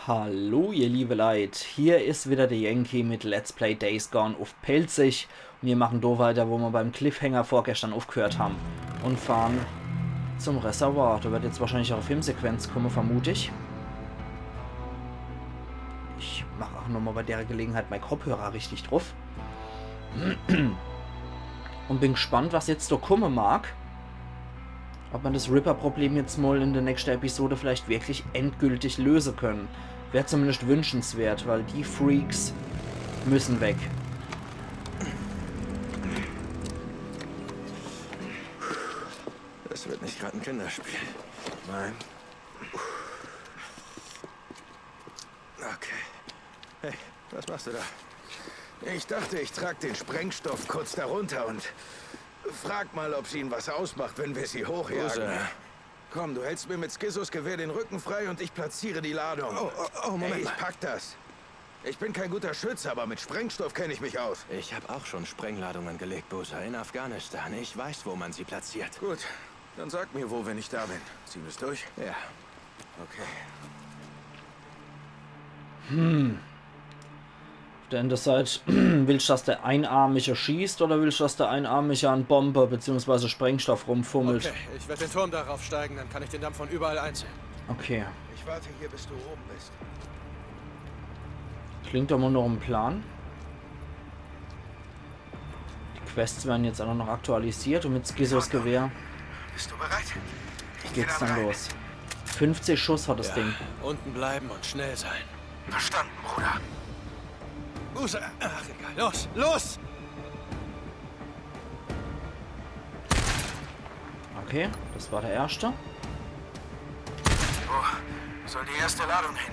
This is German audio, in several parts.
Hallo ihr liebe Leute, hier ist wieder der Yankee mit Let's Play Days Gone auf Pelzig und wir machen da weiter, wo wir beim Cliffhanger vorgestern aufgehört haben und fahren zum Reservoir. Da wird jetzt wahrscheinlich auch eine Filmsequenz kommen, vermute ich. Ich mache auch nochmal bei der Gelegenheit mein Kopfhörer richtig drauf und bin gespannt, was jetzt da kommen mag. Ob man das Ripper-Problem jetzt mal in der nächsten Episode vielleicht wirklich endgültig lösen können. Wäre zumindest wünschenswert, weil die Freaks müssen weg. Das wird nicht gerade ein Kinderspiel. Nein. Okay. Hey, was machst du da? Ich dachte, ich trage den Sprengstoff kurz darunter und frag mal, ob sie ihnen was ausmacht, wenn wir sie hochjagen. Komm, du hältst mir mit Skizos Gewehr den Rücken frei und ich platziere die Ladung. Oh, Moment. Hey, ich pack das. Ich bin kein guter Schütze, aber mit Sprengstoff kenne ich mich aus. Ich habe auch schon Sprengladungen gelegt, Boozer, in Afghanistan. Ich weiß, wo man sie platziert. Gut, dann sag mir wo, wenn ich da bin. Ziehen wir es durch? Ja. Okay. Auf der anderen Seite, willst du, dass der Einarmige schießt oder willst du, dass der Einarmige an Bombe bzw. Sprengstoff rumfummelt? Okay, ich werde den Turm darauf steigen, dann kann ich den Dampf von überall einziehen. Okay. Ich warte hier, bis du oben bist. Klingt doch mal noch ein Plan. Die Quests werden jetzt auch noch aktualisiert und mit Skizos Gewehr Bist du bereit? geht's dann los. 50 Schuss hat das Ding. Unten bleiben und schnell sein. Verstanden, Bruder. Boozer, ach egal, los, los! Okay, das war der erste. Wo soll die erste Ladung hin?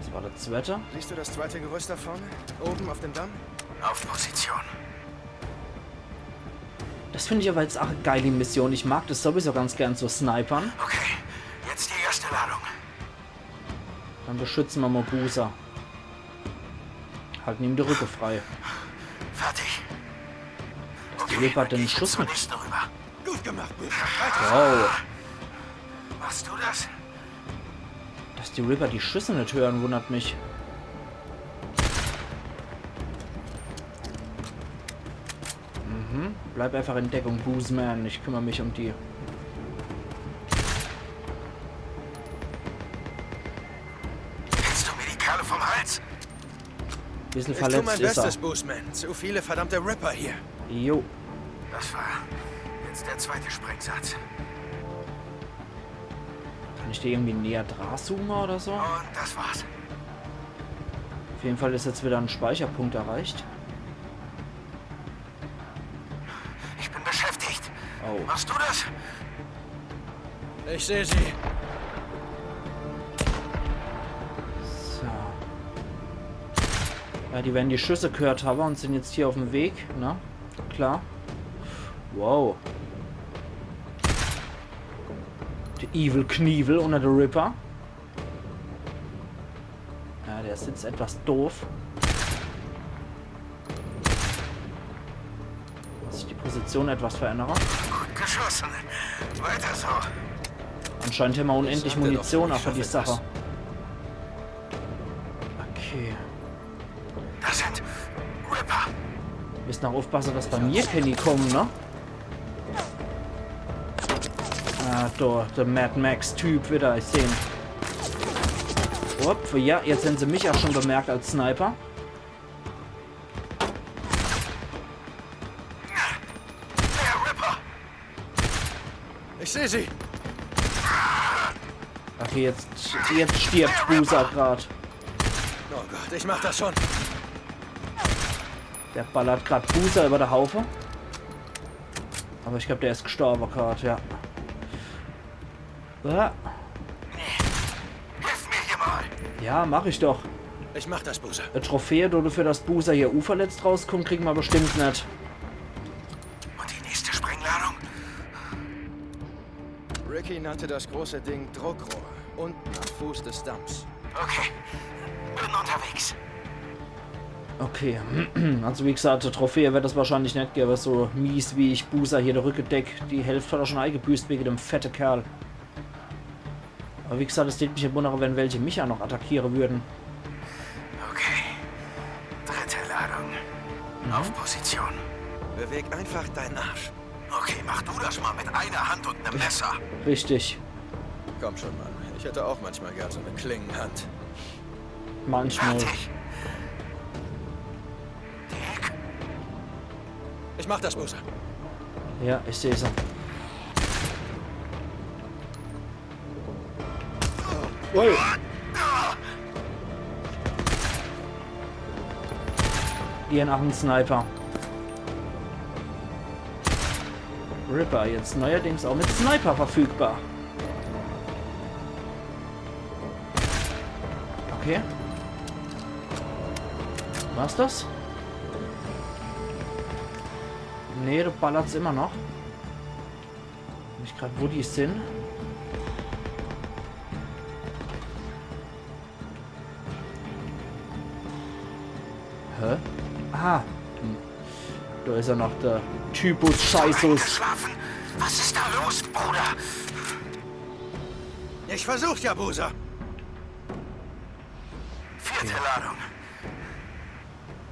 Das war der zweite. Siehst du das zweite Gerüst da vorne? Oben auf dem Damm? Auf Position. Das finde ich aber jetzt auch eine geile Mission. Ich mag das sowieso ganz gern so snipern. Okay, jetzt die erste Ladung. Dann beschützen wir mal Boozer. Halten ihm die Rücke frei. Fertig. Die Ripper hat den Schuss mit. Rüber. Gut gemacht, Boozer. Wow. Machst du das? Dass die Ripper die Schüsse nicht hören, wundert mich. Bleib einfach in Deckung, Boozman. Ich kümmere mich um die. Willst du mir die Kerle vom Hals? Bisschen Ich tue verletzt mein ist er. Bestes, Boozman. Zu viele verdammte Ripper hier. Jo. Das war jetzt der zweite Sprengsatz. Kann ich dir irgendwie näher dran zoomen oder so? Und das war's. Auf jeden Fall ist jetzt wieder ein Speicherpunkt erreicht. Ich bin beschäftigt. Oh. Machst du das? Ich sehe sie. So. Ja, die werden die Schüsse gehört haben und sind jetzt hier auf dem Weg, ne? Klar. Wow. Der Evil Knievel unter der Ripper. Ja, der ist jetzt etwas doof. Dass ich die Position etwas verändere. Gut geschossen. Weiter so. Anscheinend haben wir unendlich sagte doch, Munition ich auch für die schaffe Sache. Okay. Das sind Ripper. Müssen auch aufpassen, dass bei mir Kenny kommen, ne? Ah, da, der Mad Max-Typ wieder, ich sehe ihn. Upp, ja, jetzt haben sie mich auch schon bemerkt als Sniper. Der Ripper. Ich sehe sie. Okay, jetzt stirbt Boozer gerade. Oh Gott, ich mach das schon. Der ballert gerade Boozer über der Haufe. Aber ich glaube, der ist gestorben gerade, ja. Ah, Hilf mir hier mal. ja, mach ich doch. Ich mach das, Boozer. Eine Trophäe, die dafür, dass Boozer hier unverletzt rauskommt, kriegen wir bestimmt nicht. Und die nächste Sprengladung? Ricky nannte das große Ding Druckrohr. Unten am Fuß des Damms. Okay, bin unterwegs. Okay, also wie gesagt, die Trophäe wird das wahrscheinlich nicht geben, aber so mies wie ich Boozer hier der Rücke deck, die Hälfte hat er schon eingebüßt wegen dem fette Kerl. Aber wie gesagt, es würde mich wundern, wenn welche mich ja noch attackieren würden. Okay. 3. Ladung. Auf Position. Beweg einfach deinen Arsch. Okay, mach du das mal mit einer Hand und einem Messer. Richtig. Komm schon, Mann. Ich hätte auch manchmal gern so eine Klingenhand. Manchmal. Fertig. Dick. Ich mach das, Boozer. Ja, ich sehe sie. Ui. Ihren nach dem Sniper. Ripper, jetzt neuerdings auch mit Sniper verfügbar. Okay. War's das? Nee, du ballert's immer noch. Nicht gerade, wo die sind. Hä? Aha. Da ist ja noch der Typus Scheißus. Geschlafen? Was ist da los, Bruder? Ich versuch's ja, Boozer. 4. Ladung.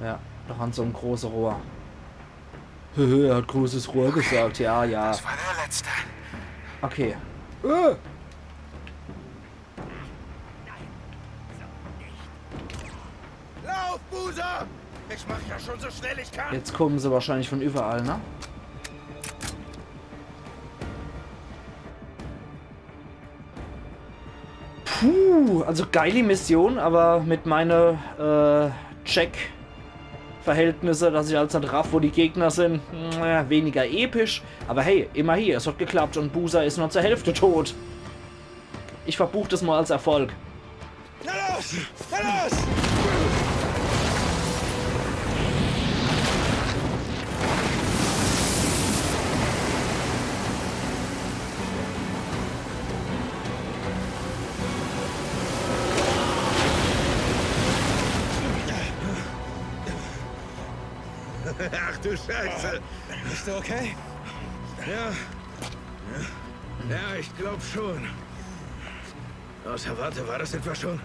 Ja, da hat so ein großes Rohr. Er hat großes Rohr gesagt. Ja, ja. Das war der letzte. Okay. Lauf, Boozer! Ich mach ja schon so schnell ich kann. Jetzt kommen sie wahrscheinlich von überall, ne? Puh, also geile Mission, aber mit meinen Check-Verhältnisse, dass ich als halt raff, wo die Gegner sind, weniger episch. Aber hey, immer hier, es hat geklappt und Boozer ist nur zur Hälfte tot. Ich verbuche das mal als Erfolg. Na los! Na los! Ach du Scheiße. Bist du okay? Ja. Ja, ich glaube schon. Außer, warte, war das etwa schon?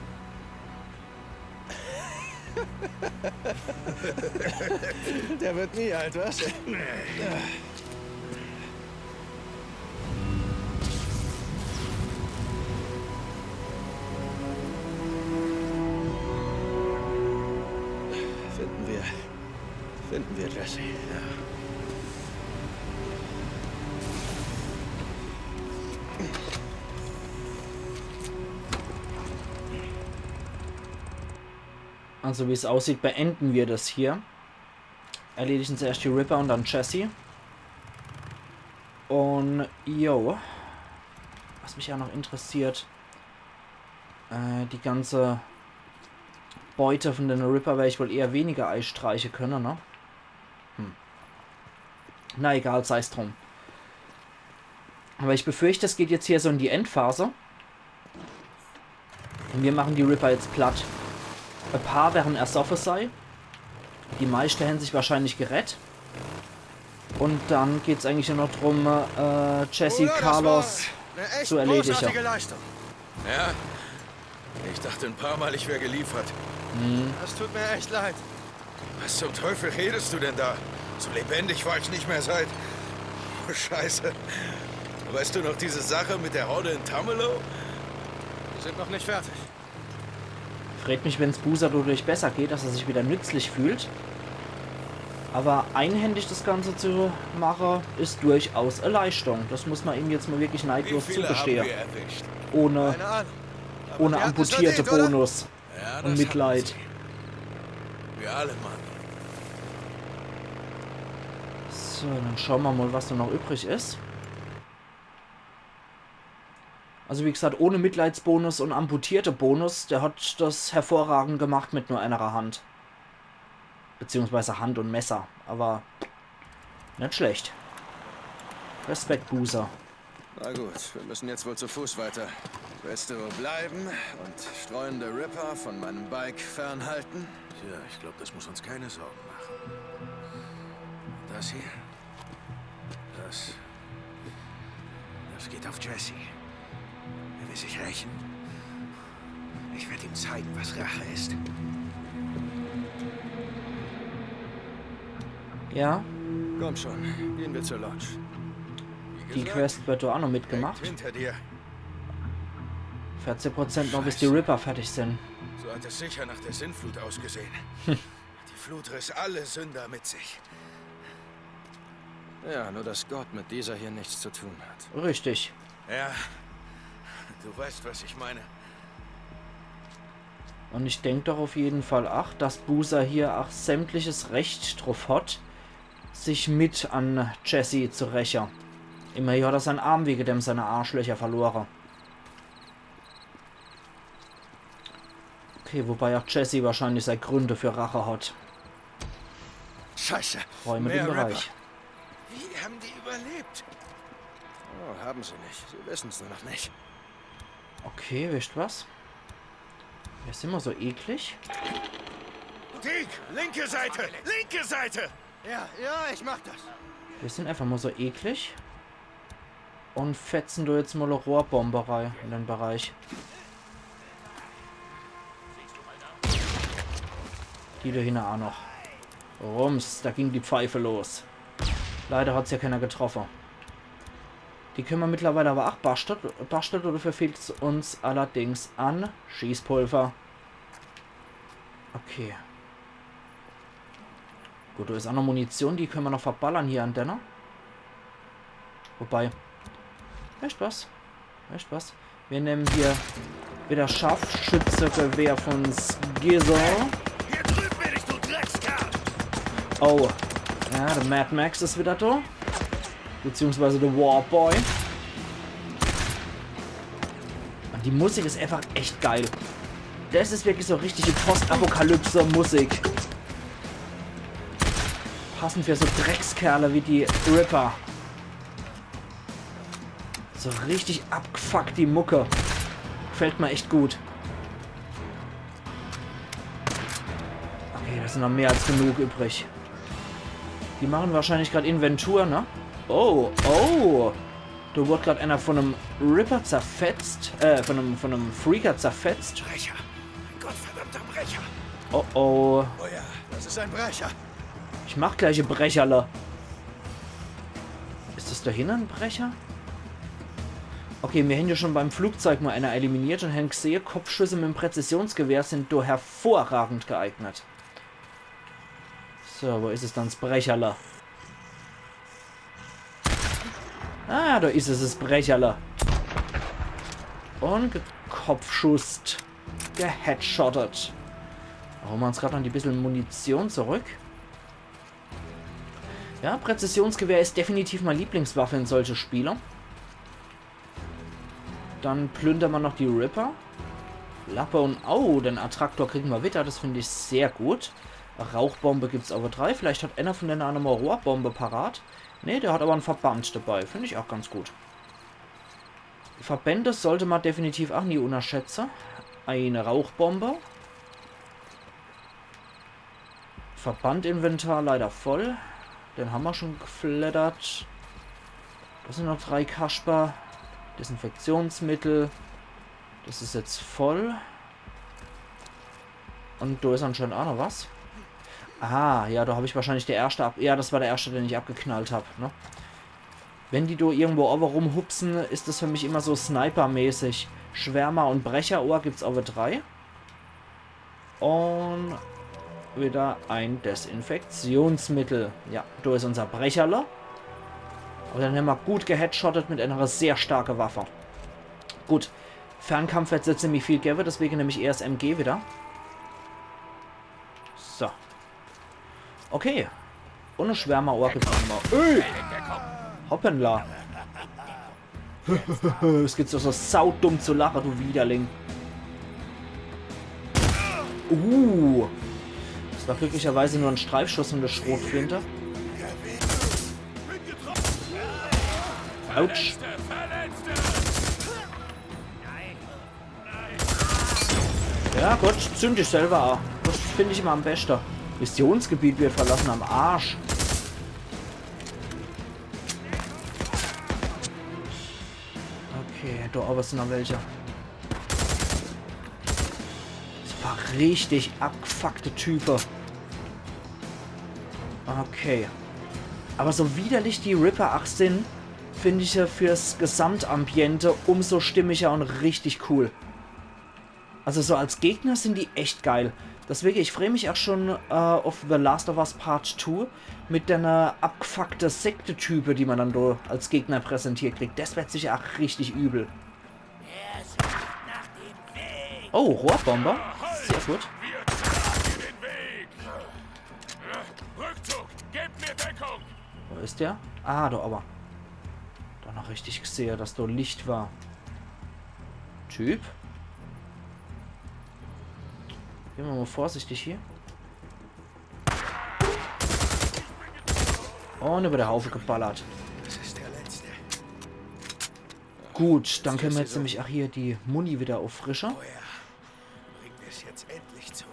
Der wird nie alt, was? Finden wir Jesse. Ja. Also wie es aussieht, beenden wir das hier. Erledigen zuerst die Ripper und dann Jesse. Und yo, was mich ja noch interessiert, die ganze Beute von den Ripper werde ich wohl eher weniger Eis streichen können, ne? Na egal, sei es drum. Aber ich befürchte, es geht jetzt hier so in die Endphase. Und wir machen die Ripper jetzt platt. Ein paar werden ersoffen sein. Die meisten hätten sich wahrscheinlich gerettet. Und dann geht es eigentlich nur noch darum, Jesse, Carlos zu erledigen. Leistung. Ja. Ich dachte ein paar Mal, ich wäre geliefert. Das tut mir echt leid. Was zum Teufel redest du denn da? So lebendig war ich nicht mehr seit... Oh, Scheiße. Weißt du noch diese Sache mit der Horde in Tamelo? Wir sind noch nicht fertig. Freut mich, wenn es Boozer dadurch besser geht, dass er sich wieder nützlich fühlt. Aber einhändig das Ganze zu machen, ist durchaus eine Leistung. Das muss man ihm jetzt mal wirklich neidlos zugestehen. Ohne Keine Ahnung. Aber ohne wir hatten es amputierte verdient, oder? Bonus Ja, und Mitleid. Wir alle, Mann. So, dann schauen wir mal, was da noch übrig ist. Also wie gesagt, ohne Mitleidsbonus und amputierte Bonus, der hat das hervorragend gemacht mit nur einer Hand. Beziehungsweise Hand und Messer, aber nicht schlecht. Respekt, Boozer. Na gut, wir müssen jetzt wohl zu Fuß weiter. Willst du bleiben und streunende Ripper von meinem Bike fernhalten? Tja, ich glaube, das muss uns keine Sorgen machen. Das hier? Das geht auf Jesse. sich rächen. Ich werde ihm zeigen, was Rache ist. Ja, Komm schon, gehen wir zur Lodge. Wie die gesagt, Quest wird da auch noch mitgemacht. direkt hinter dir. 14% noch, bis die Ripper fertig sind. So hat es sicher nach der Sintflut ausgesehen. Die Flut riss alle Sünder mit sich. Ja, nur dass Gott mit dieser hier nichts zu tun hat. Richtig. Ja, du weißt, was ich meine. Und ich denke doch auf jeden Fall, dass Boozer hier auch sämtliches Recht drauf hat, sich mit an Jesse zu rächen. Immerhin hat er seinen Arm wegen dem seine Arschlöcher verloren. Okay, wobei auch Jesse wahrscheinlich seine Gründe für Rache hat. Scheiße. Räume den mehr Bereich. Wie haben die überlebt? Oh, haben sie nicht. Sie wissen es nur noch nicht. Okay, wisst was? Wir sind immer so eklig. Deke, linke Seite! Linke Seite! Ja, ich mach das. Wir sind einfach mal so eklig. Und fetzen du jetzt mal eine Rohrbomberei in den Bereich. Die da hinten auch noch. Rums, da ging die Pfeife los. Leider hat es ja keiner getroffen. Die können wir mittlerweile aber auch basteln. Oder dafür fehlt es uns allerdings an Schießpulver. Okay. Gut, da ist auch noch Munition, die können wir noch verballern hier an Denner. Wobei. Weißt was? Wir nehmen hier wieder Scharfschützengewehr von Skizzo. Hier drüben bin ich, du Dreckskerl! Oh. Ja, der Mad Max ist wieder da. Beziehungsweise der Warboy. Und die Musik ist einfach echt geil. Das ist wirklich so richtige Postapokalypse-Musik. Passend für so Dreckskerle wie die Ripper. So richtig abgefuckt die Mucke. Gefällt mir echt gut. Okay, das sind noch mehr als genug übrig. Die machen wahrscheinlich gerade Inventur, ne? Oh. Da wurde gerade einer von einem Ripper zerfetzt. Von einem Freaker zerfetzt. Brecher! Ein gottverdammter Brecher! Oh. Oh ja, das ist ein Brecher. Ich mach gleich ein Brecherle. Ist das da hinten ein Brecher? Okay, wir haben ja schon beim Flugzeug mal einer eliminiert und haben gesehen, Kopfschüsse mit dem Präzisionsgewehr sind da hervorragend geeignet. So, wo ist es dann das Brecherle? Ah, da ist es, das Brecherle. Und gekopfschusst. Geheadshottet. Holen wir uns gerade noch ein bisschen Munition zurück. Ja, Präzisionsgewehr ist definitiv meine Lieblingswaffe in solche Spiele. Dann plündern wir noch die Ripper. Lappe und den Attraktor kriegen wir wieder. Das finde ich sehr gut. Rauchbombe gibt es aber 3. Vielleicht hat einer von denen eine Rohrbombe parat. Ne, der hat aber einen Verband dabei. Finde ich auch ganz gut. Verbände sollte man definitiv auch nie unterschätzen. Eine Rauchbombe. Verbandinventar leider voll. Den haben wir schon geflattert. Das sind noch 3 Kasper. Desinfektionsmittel. Das ist jetzt voll. Und da ist anscheinend auch noch was. Aha, ja, da habe ich wahrscheinlich der erste ab. Ja, das war der erste, den ich abgeknallt habe. Ne? Wenn die da irgendwo aber rumhupsen, ist das für mich immer so Sniper-mäßig. Schwärmer und Brecherohr gibt es aber 3. Und wieder ein Desinfektionsmittel. Ja, da ist unser Brecherle. Aber dann haben wir gut geheadshottet mit einer sehr starken Waffe. Gut. Fernkampf wird jetzt ziemlich viel geben, deswegen nehme ich erst MG wieder. So. Okay. Ohne Schwärmerohr gibt es auch noch. Ey! Hoppenla. Es geht so saudumm zu lachen, du Widerling. Das war glücklicherweise nur ein Streifschuss und eine Schrotflinte. Autsch. Ja gut, zünd dich selber an. Das finde ich immer am besten. Missionsgebiet wird verlassen, am Arsch. Okay, da aber sind noch welche. Aber richtig abgefuckte Typen. Okay. Aber so widerlich die Ripper auch sind, finde ich ja fürs Gesamtambiente umso stimmiger und richtig cool. Also so als Gegner sind die echt geil. Deswegen, ich freue mich auch schon auf The Last of Us Part 2 mit der abgefuckte Sekte-Type, die man dann da als Gegner präsentiert kriegt. Das wird sicher auch richtig übel. Oh, Rohrbomber. Sehr gut. Rückzug! Gebt mir Deckung! Wo ist der? Ah, da aber. Da noch richtig gesehen, dass da Licht war. Typ. Gehen wir mal vorsichtig hier. Und über der Haufe geballert. Das ist der letzte. Gut, dann können wir jetzt nämlich auch hier die Muni wieder auffrischen. Oh ja. Bringen wir es jetzt endlich zu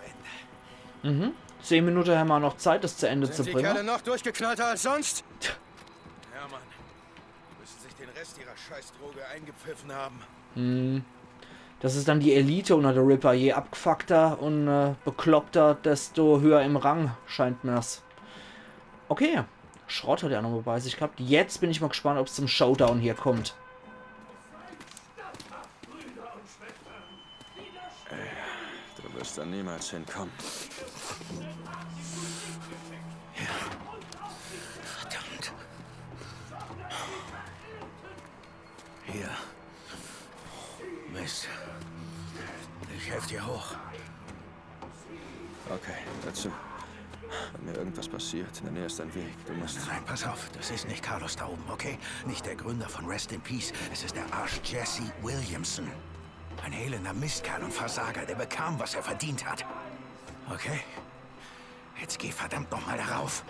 Ende. Mhm. 10 Minuten haben wir noch Zeit, das zu Ende zu Sind die Kerle bringen. noch durchgeknallter als sonst? Ja, Mann. Müssen sich den Rest ihrer Scheißdroge eingepfiffen haben. Das ist dann die Elite unter der Ripper. Je abgefuckter und bekloppter, desto höher im Rang scheint mir's. Okay. Schrott hat er noch mal bei sich gehabt. Jetzt bin ich mal gespannt, ob es zum Showdown hier kommt. Du wirst da niemals hinkommen. Verdammt. Hier. Mist. Ich helfe dir hoch. Okay, dazu. Wenn mir irgendwas passiert, in der Nähe ist ein Weg. Du musst... Nein, pass auf. Das ist nicht Carlos da oben, okay? Nicht der Gründer von Rest in Peace. Es ist der Arsch Jesse Williamson. Ein elender Mistkerl und Versager, der bekam, was er verdient hat. Okay? Jetzt geh verdammt nochmal darauf.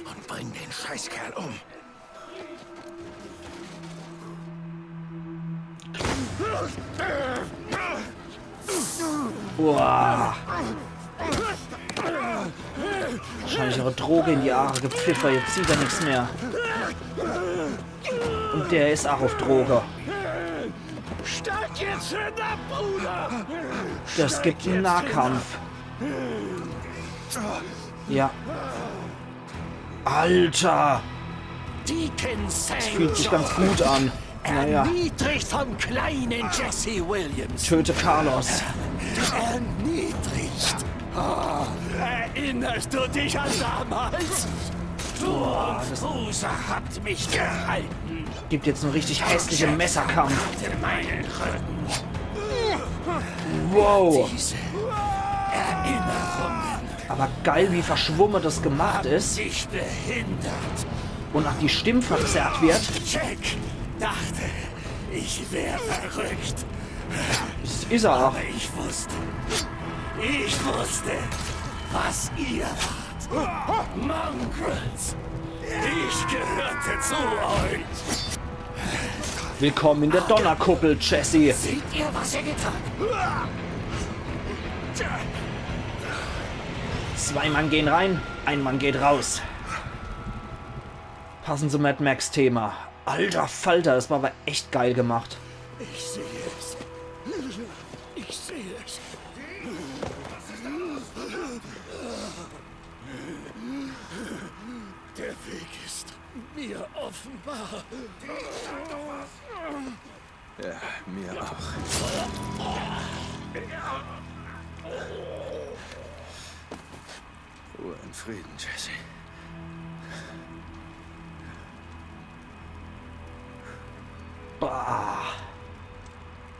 Und bring den Scheißkerl um. Boah. Wahrscheinlich ihre Droge in die Aare gepfiffen. Jetzt sieht er nichts mehr. Und der ist auch auf Droge. Steig jetzt hinab, Bruder! Das gibt einen Nahkampf. Ja. Alter! Das fühlt sich ganz gut an. Naja. Erniedrigt vom kleinen Jesse Williams. Töte Carlos. Erniedrigt. Oh, erinnerst du dich an damals? Du und Fußer habt mich gehalten. Gibt jetzt einen richtig hässlichen Messerkampf. In meinen Rücken. Wow. Diese Erinnerungen Aber geil, wie verschwommen das gemacht ist. dich behindert. Und auch die Stimme verzerrt wird. Jack dachte, ich wäre verrückt. Das ist er auch. Aber ich wusste, was ihr wart. Mongrels. Ich gehörte zu euch. Willkommen in der Donnerkuppel, Jesse. Seht ihr, was ihr getan habt? 2 Mann gehen rein, 1 Mann geht raus. Passend zum Mad Max Thema. Alter Falter, das war aber echt geil gemacht. Ich sehe es. Ich sehe es. Der Weg ist mir offenbar. Ja, mir auch. Ruhe in Frieden, Jesse. Bah.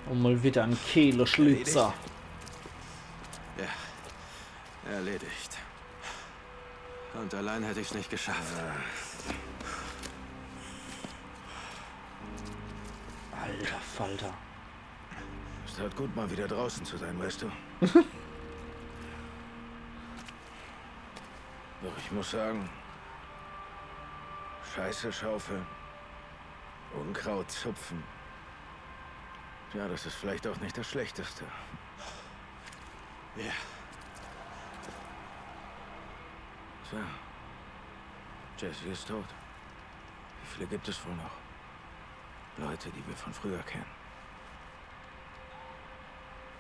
Und mal wieder ein Kehleschlitzer. Ja, erledigt. Und allein hätte ich es nicht geschafft. Alter Falter. Es tat gut, mal wieder draußen zu sein, weißt du? Doch ich muss sagen, Scheiße schaufeln, Unkraut zupfen. Ja, das ist vielleicht auch nicht das Schlechteste. Ja. Tja, Jesse ist tot. Wie viele gibt es wohl noch? Leute, die wir von früher kennen.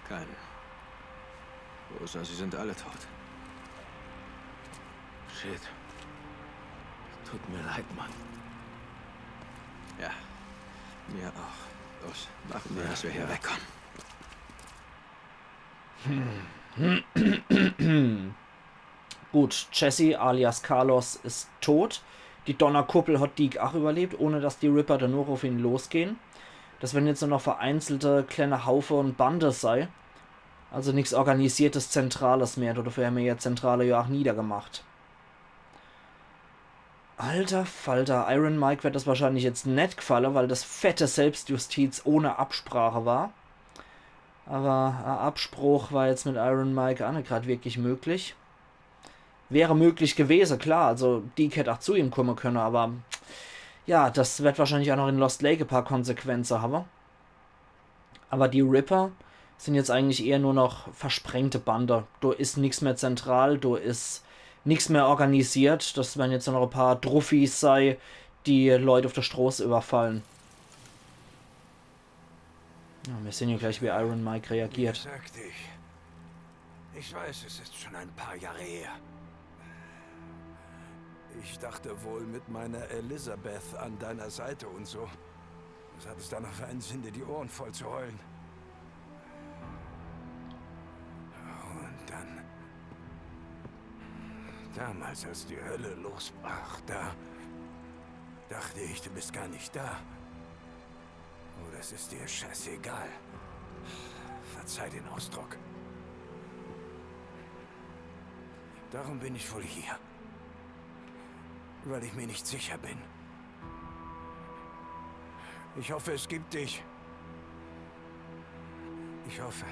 Keinen. Rosa, sie sind alle tot. Shit. Tut mir leid, Mann. Ja, mir auch. Los, machen wir, dass wir hier wegkommen. Gut, Jesse alias Carlos ist tot. Die Donnerkuppel hat Deke auch überlebt, ohne dass die Ripper dann nur auf ihn losgehen. Das werden jetzt nur noch vereinzelte kleine Haufe und Bande sei. Also nichts organisiertes Zentrales mehr. Dafür haben wir ja Zentrale ja auch niedergemacht. Alter Falter, Iron Mike wird das wahrscheinlich jetzt nicht gefallen, weil das fette Selbstjustiz ohne Absprache war. Aber ein Abspruch war jetzt mit Iron Mike auch nicht gerade wirklich möglich. Wäre möglich gewesen, klar, also Deke hätte auch zu ihm kommen können, aber ja, das wird wahrscheinlich auch noch in Lost Lake ein paar Konsequenzen haben. Aber die Ripper sind jetzt eigentlich eher nur noch versprengte Bande. Da ist nichts mehr zentral, da ist nichts mehr organisiert. Das werden jetzt noch ein paar Druffis sein, die Leute auf der Straße überfallen. Ja, wir sehen ja gleich, wie Iron Mike reagiert. Sagte ich. Ich weiß, es ist schon ein paar Jahre her. Ich dachte wohl mit meiner Elizabeth an deiner Seite und so. Was hat es da noch für einen Sinn, dir die Ohren voll zu heulen? Und dann... Damals, als die Hölle losbrach, da... dachte ich, du bist gar nicht da. Oh, das ist dir scheißegal. Verzeih den Ausdruck. Darum bin ich wohl hier. Weil ich mir nicht sicher bin. Ich hoffe, es gibt dich. Ich hoffe,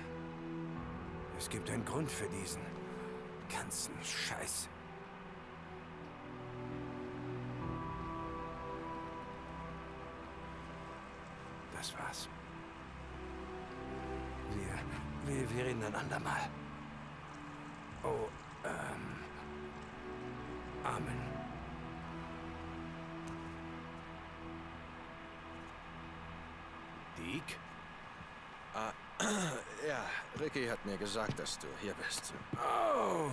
es gibt einen Grund für diesen ganzen Scheiß. Das war's. Wir reden ein andermal. Oh, Amen. Deke? Ja, Ricky hat mir gesagt, dass du hier bist. Oh.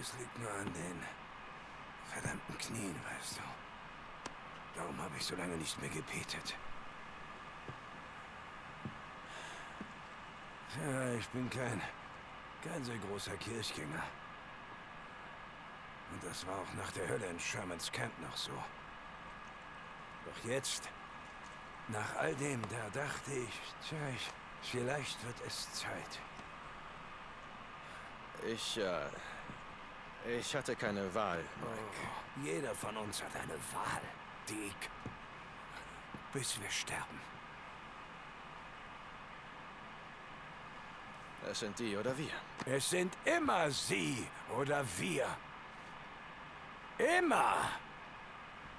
Es liegt nur an den verdammten Knien, weißt du. Darum habe ich so lange nicht mehr gebetet. Ja, ich bin kein sehr großer Kirchgänger. Und das war auch nach der Hölle in Shermans Camp noch so. Doch jetzt, nach all dem, da dachte ich, tja, vielleicht wird es Zeit. Ich hatte keine Wahl, Mike. Oh, jeder von uns hat eine Wahl, Deke. Bis wir sterben. Es sind die oder wir. Es sind immer sie oder wir. Immer.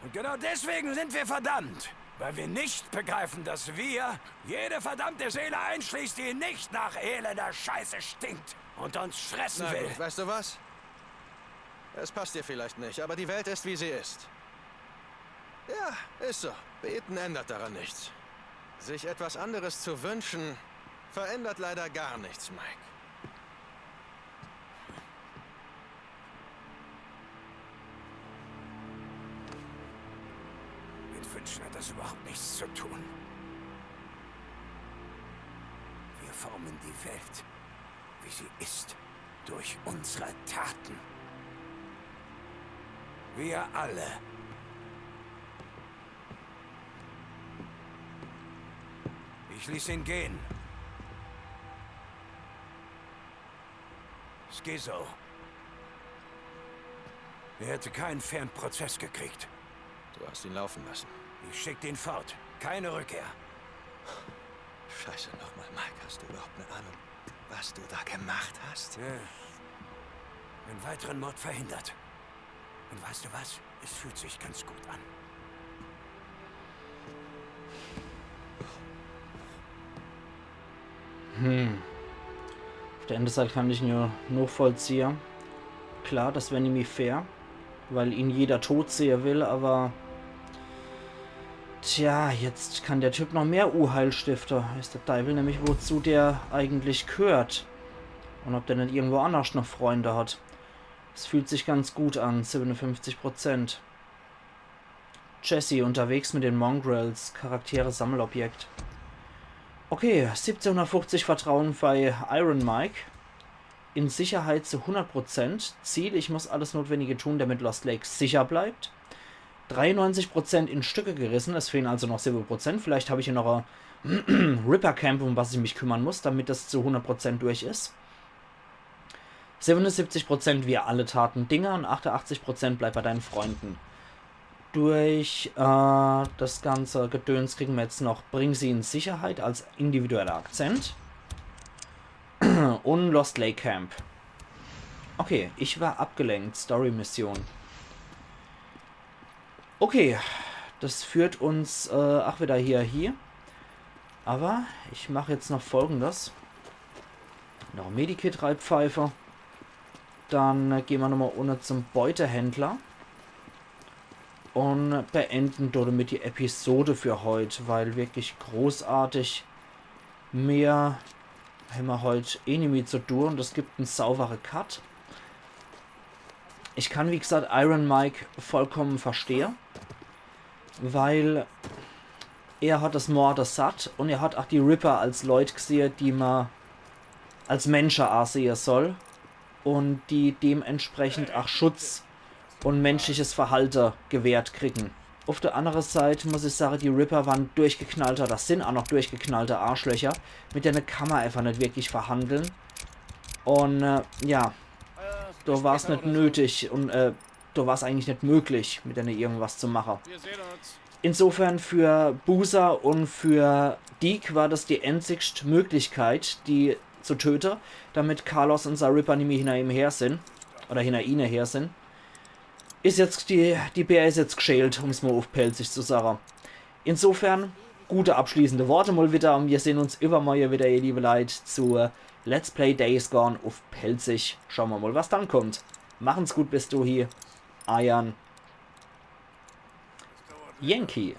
Und genau deswegen sind wir verdammt. Weil wir nicht begreifen, dass wir jede verdammte Seele einschließt, die nicht nach elender Scheiße stinkt und uns fressen will. Gut, weißt du was? Es passt dir vielleicht nicht, aber die Welt ist, wie sie ist. Ja, ist so. Beten ändert daran nichts. Sich etwas anderes zu wünschen, verändert leider gar nichts, Mike. Mit Wünschen hat das überhaupt nichts zu tun. Wir formen die Welt, wie sie ist, durch unsere Taten. Wir alle. Ich ließ ihn gehen. Schizo. Er hätte keinen fairen Prozess gekriegt. Du hast ihn laufen lassen. Ich schickte ihn fort. Keine Rückkehr. Scheiße nochmal, Mike. Hast du überhaupt eine Ahnung, was du da gemacht hast? Ja. Einen weiteren Mord verhindert. Und weißt du was? Es fühlt sich ganz gut an. Auf der Ende kann ich nur vollziehen. Klar, das wäre nämlich fair, weil ihn jeder tot sehen will, aber Tja, jetzt kann der Typ noch mehr U-Heilstifter. Ist der Teufel nämlich, wozu der eigentlich gehört. Und ob der nicht irgendwo anders noch Freunde hat. Es fühlt sich ganz gut an, 57%. Jesse unterwegs mit den Mongrels, Charaktere Sammelobjekt. Okay, 1750 Vertrauen bei Iron Mike. In Sicherheit zu 100%. Ziel, ich muss alles Notwendige tun, damit Lost Lake sicher bleibt. 93% in Stücke gerissen, es fehlen also noch 7%. Vielleicht habe ich hier noch ein Ripper Camp, um was ich mich kümmern muss, damit das zu 100% durch ist. 77% wir alle taten Dinge und 88% bleibt bei deinen Freunden. Durch das ganze Gedöns kriegen wir jetzt noch Bring sie in Sicherheit als individueller Akzent. Und Lost Lake Camp. Okay, ich war abgelenkt. Story-Mission. Okay, das führt uns, ach, wieder hier. Aber ich mache jetzt noch Folgendes. Noch Medikit-Reibpfeife. Dann gehen wir nochmal unten zum Beutehändler. Und beenden damit die Episode für heute, weil wirklich großartig mehr haben wir heute eh nicht mehr zu tun und es gibt einen sauberen Cut. Ich kann, wie gesagt, Iron Mike vollkommen verstehen, weil er hat das Morde satt und er hat auch die Ripper als Leute gesehen, die man als Menschen ansehen soll und die dementsprechend auch Schutz und menschliches Verhalten gewährt kriegen. Auf der anderen Seite muss ich sagen, die Ripper waren durchgeknallter, das sind auch noch durchgeknallte Arschlöcher, mit denen kann man einfach nicht wirklich verhandeln. Und ja, da war es nicht nötig und da war es eigentlich nicht möglich, mit denen irgendwas zu machen. Insofern für Boozer und für Deke war das die einzigste Möglichkeit, die zu töten, damit Carlos und sein Ripper nicht mehr hinter ihm her sind, oder hinter ihnen her sind. Ist jetzt die Bär ist jetzt geschält, um es mal auf pelzig zu sagen. Insofern, gute abschließende Worte mal wieder und wir sehen uns übermorgen wieder, ihr liebe Leute, zu Let's Play Days Gone auf pelzig. Schauen wir mal, was dann kommt. Machen's gut bis du hier. Ayan. Yankee.